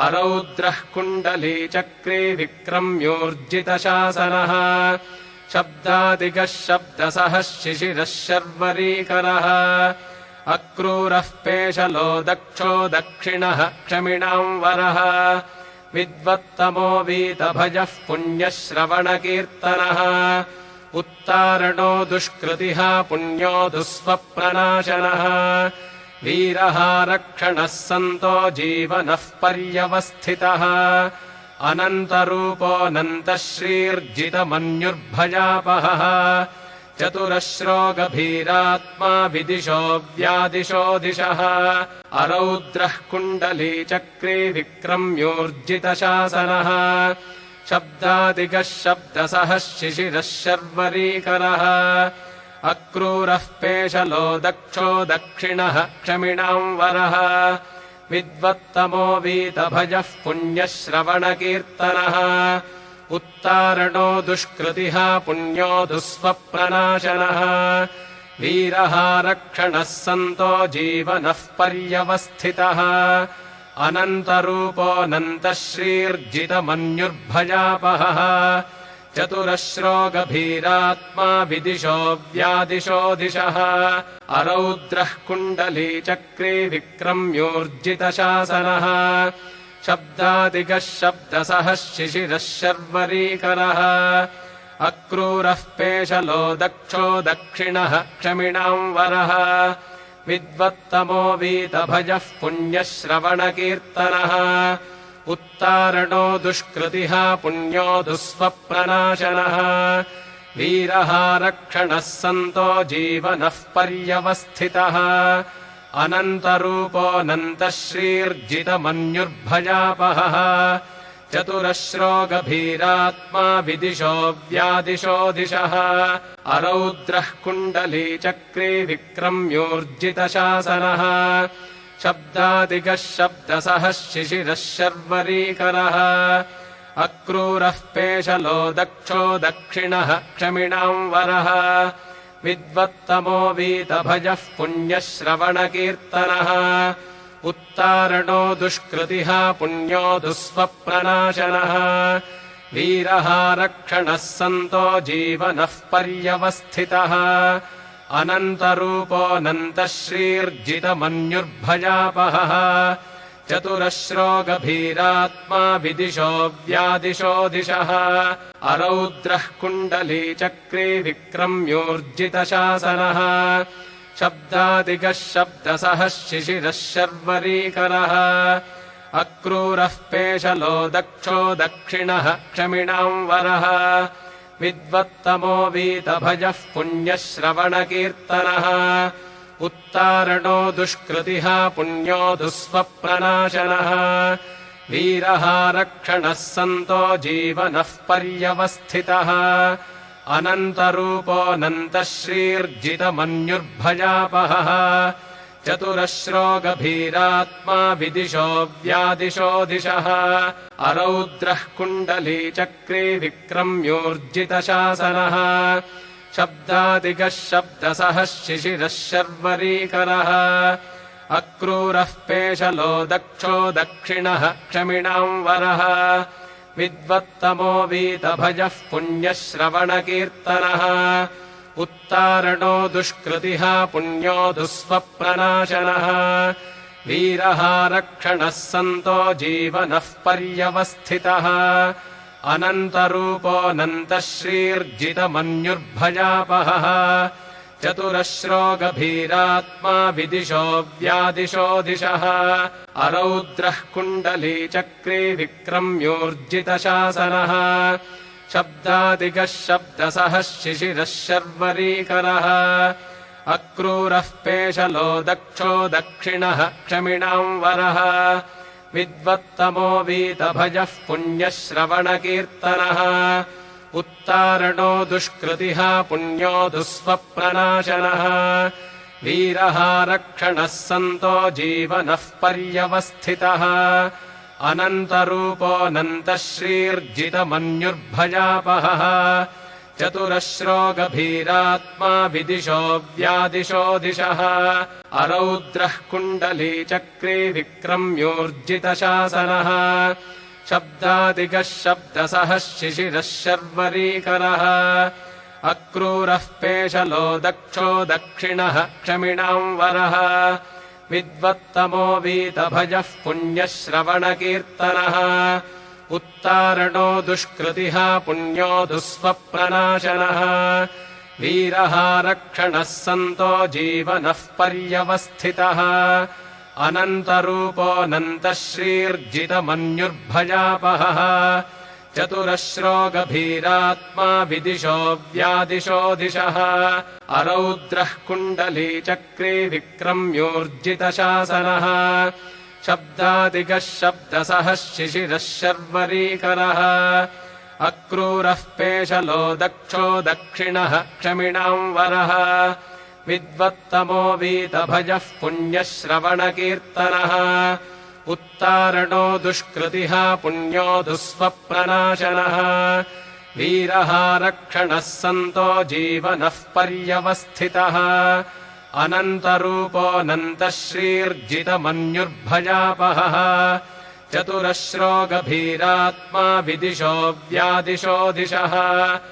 अरौद्रः कुण्डलीचक्रे विक्रम्योर्जितशासनः शब्दादिगः शब्दसः शिशिरः शर्वरीकरः अक्रूरः पेशलो दक्षो दक्षिणः क्षमिणाम् वरः विद्वत्तमो वीतभजः पुण्यश्रवणकीर्तनः उत्तारणो दुष्कृतिः पुण्यो दुःस्वप्रनाशनः वीरः रक्षणः सन्तो जीवनः पर्यवस्थितः अनन्तरूपोऽनन्तः श्रीर्जितमन्युर्भयापहः चतुरश्रो गभीरात्मा विदिशो व्यादिशो दिशः अरौद्रः कुण्डलीचक्रे विक्रम्योर्जितशासनः शब्दादिगः शब्दसः शिशिरः शर्वरीकरः अक्रूरः पेशलो दक्षो दक्षिणः क्षमिणाम् वरः विद्वत्तमो वीतभजः पुण्यश्रवणकीर्तनः उत्तारणो दुष्कृतिः पुण्यो दुःस्वप्रनाशनः वीरः रक्षणः सन्तो जीवनः पर्यवस्थितः अनन्तरूपोऽनन्तः श्रीर्जितमन्युर्भयापहः चतुरश्रो गभीरात्मा विदिशो व्यादिशो दिशः अरौद्रः कुण्डलीचक्रे विक्रम्योर्जितशासनः शब्दादिगः शब्दसः शिशिरः शर्वरीकरः अक्रूरः पेशलो दक्षो दक्षिणः क्षमिणाम् वरः विद्वत्तमो वीतभजः पुण्यश्रवणकीर्तनः उत्तारणो दुष्कृतिः पुण्यो दुःस्वप्रनाशनः वीरः रक्षणः सन्तो जीवनः पर्यवस्थितः अनन्तरूपोऽनन्तः श्रीर्जितमन्युर्भयापहः चतुरश्रो गभीरात्मा विदिशो व्यादिशो दिशः अरौद्रः कुण्डलीचक्रे विक्रम्योर्जितशासनः शब्दादिगः शब्दसः शिशिरः शर्वरीकरः अक्रूरः पेशलो दक्षो दक्षिणः क्षमिणाम् वरः विद्वत्तमो वीतभजः पुण्यश्रवणकीर्तनः उत्तारणो दुष्कृतिः पुण्यो दुःस्वप्रनाशनः वीरः रक्षणः सन्तो जीवनः पर्यवस्थितः अनन्तरूपोऽनन्तः श्रीर्जितमन्युर्भयापहः चतुरश्रो गभीरात्मा विदिशो व्यादिशो दिशः अरौद्रः कुण्डलीचक्रे विक्रम्योर्जितशासनः शब्दादिगः शब्दसः शिशिरः शर्वरीकरः अक्रूरः पेशलो दक्षो दक्षिणः क्षमिणाम् वरः विद्वत्तमो वीतभजः पुण्यश्रवणकीर्तनः उत्तारणो दुष्कृतिः पुण्यो दुःस्वप्रनाशनः वीरः रक्षणः सन्तो जीवनः पर्यवस्थितः अनन्तरूपोऽनन्तः श्रीर्जितमन्युर्भयापहः चतुरश्रो गभीरात्मा विदिशो व्यादिशो दिशः अरौद्रः कुण्डलीचक्रे विक्रम्योर्जितशासनः शब्दादिगः शब्दसः शिशिरः शर्वरीकरः अक्रूरः पेशलो दक्षो दक्षिणः क्षमिणाम् वरः विद्वत्तमो वीतभजः पुण्यश्रवणकीर्तनः उत्तारणो दुष्कृतिः पुण्यो दुःस्वप्रनाशनः वीरः रक्षणः सन्तो जीवनः पर्यवस्थितः अनन्तरूपोऽनन्तः श्रीर्जितमन्युर्भयापहः चतुरश्रो गभीरात्मा विदिशो व्यादिशो दिशः अरौद्रः कुण्डलीचक्रे विक्रम्योर्जितशासनः शब्दादिगः शब्दसः शिशिरः शर्वरीकरः अक्रूरः पेशलो दक्षो दक्षिणः क्षमिणाम् वरः विद्वत्तमो वीतभजः पुण्यश्रवणकीर्तनः उत्तारणो दुष्कृतिः पुण्यो दुःस्वप्रनाशनः वीरः रक्षणः सन्तो जीवनः पर्यवस्थितः अनन्तरूपोऽनन्तः श्रीर्जितमन्युर्भयापहः चतुरश्रो गभीरात्मा विदिशो व्यादिशो दिशः अरौद्रः कुण्डलीचक्रे विक्रम्योर्जितशासनः शब्दादिगः शब्दसः शिशिरः शर्वरीकरः अक्रूरः पेशलो दक्षो दक्षिणः क्षमिणाम् वरः विद्वत्तमो वीतभजः पुण्यश्रवणकीर्तनः उत्तारणो दुष्कृतिः पुण्यो दुःस्वप्ननाशनः वीरः रक्षणः सन्तो जीवनः पर्यवस्थितः अनन्तरूपोऽनन्तः श्रीर्जितमन्युर्भयापहः चतुरश्रो गभीरात्मा विदिशो व्यादिशो दिशः अरौद्रः कुण्डलीचक्रे विक्रम्योर्जितशासनः शब्दादिगः शब्दसः शिशिरः शर्वरीकरः अक्रूरः पेशलो दक्षो दक्षिणः क्षमिणाम् वरः विद्वत्तमो वीतभजः पुण्यश्रवणकीर्तनः उत्तारणो दुष्कृतिः पुण्यो दुःस्वप्ननाशनः वीरः रक्षणः सन्तो जीवनः पर्यवस्थितः अनन्तरूपोऽनन्तः श्रीर्जितमन्युर्भयापहः चतुरश्रो गभीरात्मा विदिशो व्यादिशो दिशः